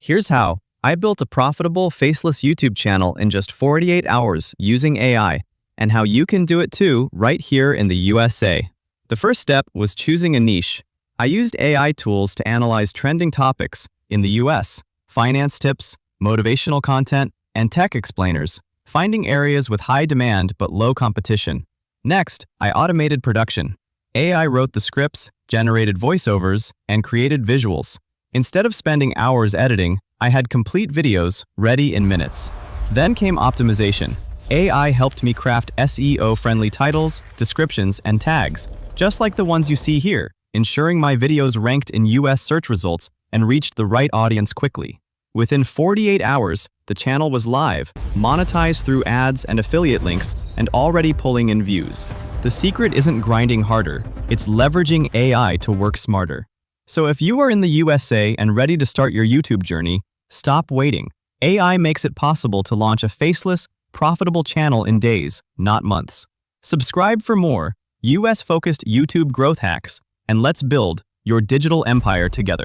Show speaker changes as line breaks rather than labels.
Here's how. I built a profitable, faceless YouTube channel in just 48 hours using AI, and how you can do it too right here in the USA. The first step was choosing a niche. I used AI tools to analyze trending topics in the US, finance tips, motivational content, and tech explainers, finding areas with high demand but low competition. Next, I automated production. AI wrote the scripts, generated voiceovers, and created visuals. Instead of spending hours editing, I had complete videos ready in minutes. Then came optimization. AI helped me craft SEO-friendly titles, descriptions, and tags, just like the ones you see here, ensuring my videos ranked in US search results and reached the right audience quickly. Within 48 hours, the channel was live, monetized through ads and affiliate links, and already pulling in views. The secret isn't grinding harder, it's leveraging AI to work smarter. So if you are in the USA and ready to start your YouTube journey, stop waiting. AI makes it possible to launch a faceless, profitable channel in days, not months. Subscribe for more US-focused YouTube growth hacks, and let's build your digital empire together.